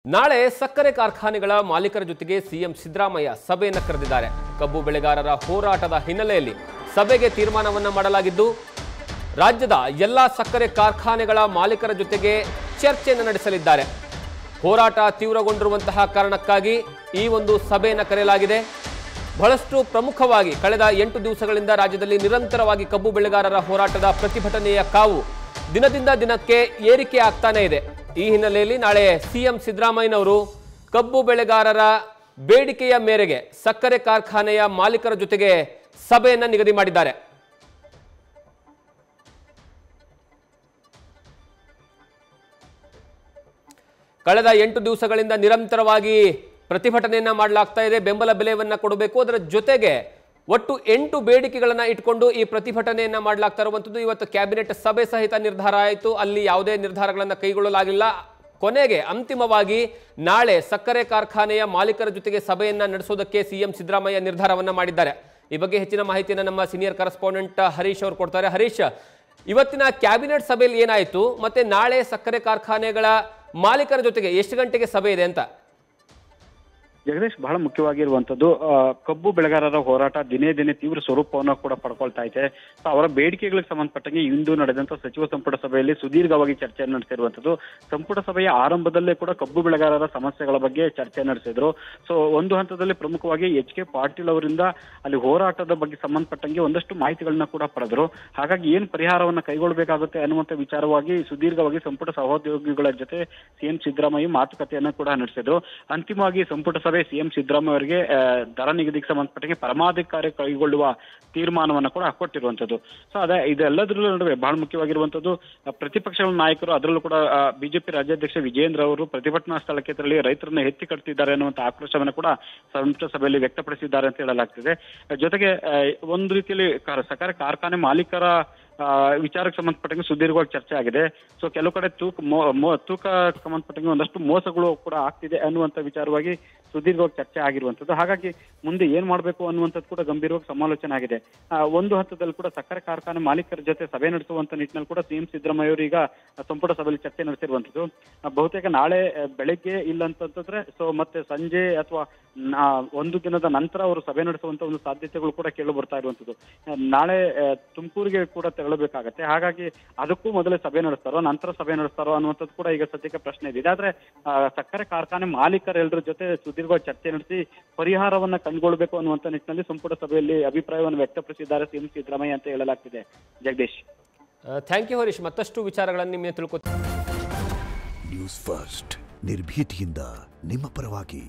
ನಾಳೆ ಸಕ್ಕರೆ ಕಾರ್ಖಾನೆಗಳ ಮಾಲೀಕರ ಜೊತೆಗೆ ಸಿಎಂ ಸಿದ್ದರಾಮಯ್ಯ ಸಭೆಯನ್ನು ಕರೆದಿದ್ದಾರೆ. ಕಬ್ಬು ಬೆಳೆಗಾರರ ಹೋರಾಟದ ಹಿನ್ನೆಲೆಯಲ್ಲಿ ಸಭೆಗೆ ತೀರ್ಮಾನವನ್ನು ಮಾಡಲಾಗಿದ್ದು, ರಾಜ್ಯದ ಎಲ್ಲ ಸಕ್ಕರೆ ಕಾರ್ಖಾನೆಗಳ ಮಾಲೀಕರ ಜೊತೆಗೆ ಚರ್ಚೆಯನ್ನು ನಡೆಸಲಿದ್ದಾರೆ. ಹೋರಾಟ ತೀವ್ರಗೊಂಡಿರುವಂತಹ ಕಾರಣಕ್ಕಾಗಿ ಈ ಒಂದು ಸಭೆಯನ್ನು ಕರೆಯಲಾಗಿದೆ. ಬಹಳಷ್ಟು ಪ್ರಮುಖವಾಗಿ ಕಳೆದ 8 ದಿವಸಗಳಿಂದ ರಾಜ್ಯದಲ್ಲಿ ನಿರಂತರವಾಗಿ ಕಬ್ಬು ಬೆಳೆಗಾರರ ಹೋರಾಟದ ಪ್ರತಿಭಟನೆಯ ಕಾವು ದಿನದಿಂದ ದಿನಕ್ಕೆ ಏರಿಕೆ ಆಗ್ತಾನೆ ಇದೆ. ಈ ಹಿನ್ನೆಲೆಯಲ್ಲಿ ನಾಳೆ ಸಿಎಂ ಸಿದ್ದರಾಮಯ್ಯನವರು ಕಬ್ಬು ಬೆಳೆಗಾರರ ಬೇಡಿಕೆಯ ಮೇರೆಗೆ ಸಕ್ಕರೆ ಕಾರ್ಖಾನೆಯ ಮಾಲೀಕರ ಜೊತೆಗೆ ಸಭೆಯನ್ನು ನಿಗದಿ ಮಾಡಿದ್ದಾರೆ. ಕಳೆದ 8 ದಿವಸಗಳಿಂದ ನಿರಂತರವಾಗಿ ಪ್ರತಿಭಟನೆಯನ್ನ ಮಾಡಲಾಗ್ತಾ ಇದೆ. ಬೆಂಬಲ ಬೆಲೆಯನ್ನ ಕೊಡಬೇಕು, ಅದರ ಜೊತೆಗೆ ಒಟ್ಟು 8 ಬೇಡಿಕೆಗಳನ್ನು ಇಟ್ಕೊಂಡು ಈ ಪ್ರತಿಭಟನೆಯನ್ನ ಮಾಡಲಾಗ್ತಾ ಇರುವಂಥದ್ದು. ಇವತ್ತು ಕ್ಯಾಬಿನೆಟ್ ಸಭೆ ಸಹಿತ ನಿರ್ಧಾರ ಆಯಿತು. ಅಲ್ಲಿ ಯಾವುದೇ ನಿರ್ಧಾರಗಳನ್ನು ಕೈಗೊಳ್ಳಲಾಗಿಲ್ಲ. ಕೊನೆಗೆ ಅಂತಿಮವಾಗಿ ನಾಳೆ ಸಕ್ಕರೆ ಕಾರ್ಖಾನೆಯ ಮಾಲೀಕರ ಜೊತೆಗೆ ಸಭೆಯನ್ನ ನಡೆಸೋದಕ್ಕೆ ಸಿಎಂ ಸಿದ್ದರಾಮಯ್ಯ ನಿರ್ಧಾರವನ್ನ ಮಾಡಿದ್ದಾರೆ. ಈ ಬಗ್ಗೆ ಹೆಚ್ಚಿನ ಮಾಹಿತಿಯನ್ನು ನಮ್ಮ ಸೀನಿಯರ್ ಕರೆಸ್ಪಾಂಡೆಂಟ್ ಹರೀಶ್ ಅವರು ಕೊಡ್ತಾರೆ. ಹರೀಶ್, ಇವತ್ತಿನ ಕ್ಯಾಬಿನೆಟ್ ಸಭೆಯಲ್ಲಿ ಏನಾಯಿತು, ಮತ್ತೆ ನಾಳೆ ಸಕ್ಕರೆ ಕಾರ್ಖಾನೆಗಳ ಮಾಲೀಕರ ಜೊತೆಗೆ ಎಷ್ಟು ಗಂಟೆಗೆ ಸಭೆ ಇದೆ ಅಂತ? ಜಗದೀಶ್, ಬಹಳ ಮುಖ್ಯವಾಗಿರುವಂತದ್ದು ಕಬ್ಬು ಬೆಳೆಗಾರರ ಹೋರಾಟ ದಿನೇ ದಿನೇ ತೀವ್ರ ಸ್ವರೂಪವನ್ನು ಕೂಡ ಪಡ್ಕೊಳ್ತಾ ಇದೆ. ಅವರ ಬೇಡಿಕೆಗಳಿಗೆ ಸಂಬಂಧಪಟ್ಟಂಗೆ ಇಂದು ನಡೆದಂತ ಸಚಿವ ಸಂಪುಟ ಸಭೆಯಲ್ಲಿ ಸುದೀರ್ಘವಾಗಿ ಚರ್ಚೆ ನಡೆಸಿರುವಂತದ್ದು. ಸಂಪುಟ ಸಭೆಯ ಆರಂಭದಲ್ಲೇ ಕೂಡ ಕಬ್ಬು ಬೆಳೆಗಾರರ ಸಮಸ್ಯೆಗಳ ಬಗ್ಗೆ ಚರ್ಚೆ ನಡೆಸಿದ್ರು. ಸೊ ಒಂದು ಹಂತದಲ್ಲಿ ಪ್ರಮುಖವಾಗಿ HK ಪಾಟೀಲ್ ಅವರಿಂದ ಅಲ್ಲಿ ಹೋರಾಟದ ಬಗ್ಗೆ ಸಂಬಂಧಪಟ್ಟಂಗೆ ಒಂದಷ್ಟು ಮಾಹಿತಿಗಳನ್ನ ಕೂಡ ಪಡೆದ್ರು. ಹಾಗಾಗಿ ಏನ್ ಪರಿಹಾರವನ್ನ ಕೈಗೊಳ್ಳಬೇಕಾಗುತ್ತೆ ಅನ್ನುವಂತ ವಿಚಾರವಾಗಿ ಸುದೀರ್ಘವಾಗಿ ಸಂಪುಟ ಸಹೋದ್ಯೋಗಿಗಳ ಜೊತೆ ಸಿಎಂ ಸಿದ್ದರಾಮಯ್ಯ ಮಾತುಕತೆಯನ್ನ ಕೂಡ ನಡೆಸಿದ್ರು. ಅಂತಿಮವಾಗಿ ಸಂಪುಟ ಸಭೆ ಸಿಎಂ ಸಿದ್ದರಾಮಯ್ಯ ಅವರಿಗೆ ದರ ನಿಗದಿಗೆ ಸಂಬಂಧಪಟ್ಟಂಗೆ ಪರಮಾಧಿಕಾರಿ ಕೈಗೊಳ್ಳುವ ತೀರ್ಮಾನವನ್ನು ಕೂಡ ಕೊಟ್ಟಿರುವಂತದ್ದು. ಸೊ ಇದೆಲ್ಲದರ ನಡುವೆ ಬಹಳ ಮುಖ್ಯವಾಗಿರುವಂತದ್ದು ಪ್ರತಿಪಕ್ಷಗಳ ನಾಯಕರು, ಅದರಲ್ಲೂ ಕೂಡ ಬಿಜೆಪಿ ರಾಜ್ಯಾಧ್ಯಕ್ಷ ವಿಜೇಂದ್ರ ಅವರು ಪ್ರತಿಭಟನಾ ಸ್ಥಳಕ್ಕೆ ತೆರಳಿ ರೈತರನ್ನ ಎತ್ತಿ ಕಟ್ತಿದ್ದಾರೆ ಅನ್ನುವಂತ ಆಕ್ರೋಶವನ್ನು ಕೂಡ ಸಂಪುಟ ಸಭೆಯಲ್ಲಿ ವ್ಯಕ್ತಪಡಿಸಿದ್ದಾರೆ ಅಂತ ಹೇಳಲಾಗ್ತಿದೆ. ಜೊತೆಗೆ ಒಂದು ರೀತಿಯಲ್ಲಿ ಸಕ್ಕರೆ ಕಾರ್ಖಾನೆ ಮಾಲೀಕರ ವಿಚಾರಕ್ಕೆ ಸಂಬಂಧಪಟ್ಟಂಗೆ ಸುದೀರ್ಘವಾಗಿ ಚರ್ಚೆ ಆಗಿದೆ. ಸೊ ಕೆಲವು ಕಡೆ ತೂಕ ಸಂಬಂಧಪಟ್ಟಂಗೆ ಒಂದಷ್ಟು ಮೋಸಗಳು ಕೂಡ ಆಗ್ತಿದೆ ಅನ್ನುವಂತ ವಿಚಾರವಾಗಿ ಸುದೀರ್ಘವಾಗಿ ಚರ್ಚೆ ಆಗಿರುವಂತದ್ದು. ಹಾಗಾಗಿ ಮುಂದೆ ಏನ್ ಮಾಡ್ಬೇಕು ಅನ್ನುವಂಥದ್ದು ಕೂಡ ಗಂಭೀರವಾಗಿ ಸಮಾಲೋಚನೆ ಆಗಿದೆ. ಒಂದು ಹಂತದಲ್ಲಿ ಕೂಡ ಸಕ್ಕರೆ ಕಾರ್ಖಾನೆ ಮಾಲೀಕರ ಜೊತೆ ಸಭೆ ನಡೆಸುವಂತ ನಿಟ್ಟಿನಲ್ಲಿ ಕೂಡ ಸಿಎಂ ಸಿದ್ದರಾಮಯ್ಯ ಅವರು ಈಗ ಸಂಪುಟ ಸಭೆಯಲ್ಲಿ ಚರ್ಚೆ ನಡೆಸಿರುವಂತದ್ದು. ಬಹುತೇಕ ನಾಳೆ ಬೆಳಗ್ಗೆ ಇಲ್ಲ ಅಂತಂದ್ರೆ ಸೊ ಮತ್ತೆ ಸಂಜೆ ಅಥವಾ ಒಂದು ದಿನದ ನಂತರ ಅವರು ಸಭೆ ನಡೆಸುವಂತ ಒಂದು ಸಾಧ್ಯತೆಗಳು ಕೂಡ ಕೇಳಿ ಬರ್ತಾ ಇರುವಂತದ್ದು. ನಾಳೆ ತುಮಕೂರಿಗೆ ಕೂಡ ತೆರಳಬೇಕಾಗತ್ತೆ. ಹಾಗಾಗಿ ಅದಕ್ಕೂ ಮೊದಲೇ ಸಭೆ ನಡೆಸ್ತಾರೋ ನಂತರ ಸಭೆ ನಡೆಸ್ತಾರೋ ಅನ್ನುವಂಥದ್ದು ಕೂಡ ಈಗ ಸದ್ಯಕ್ಕೆ ಪ್ರಶ್ನೆ ಇದೆ. ಇದಾದ್ರೆ ಸಕ್ಕರೆ ಕಾರ್ಖಾನೆ ಮಾಲೀಕರೆಲ್ಲರ ಜೊತೆ ಸುದೀರ್ಘವಾಗಿ ಚರ್ಚೆ ನಡೆಸಿ ಪರಿಹಾರವನ್ನ ಕಂಡುಕೊಳ್ಬೇಕು ಅನ್ನುವಂತ ನಿಟ್ಟಿನಲ್ಲಿ ಸಂಪುಟ ಸಭೆಯಲ್ಲಿ ಅಭಿಪ್ರಾಯವನ್ನು ವ್ಯಕ್ತಪಡಿಸಿದ್ದಾರೆ ಸಿಎಂ ಸಿದ್ದರಾಮಯ್ಯ ಅಂತ ಹೇಳಲಾಗ್ತಿದೆ. Jagadish, thank you Harish. ಮತ್ತಷ್ಟು ವಿಚಾರಗಳನ್ನು ನಿಮಗೆ ತಿಳ್ಕೊತೀನಿ. ನ್ಯೂಸ್ ಫಸ್ಟ್, ನಿರ್ಭೀತಿಯಿಂದ ನಿಮ್ಮ ಪರವಾಗಿ.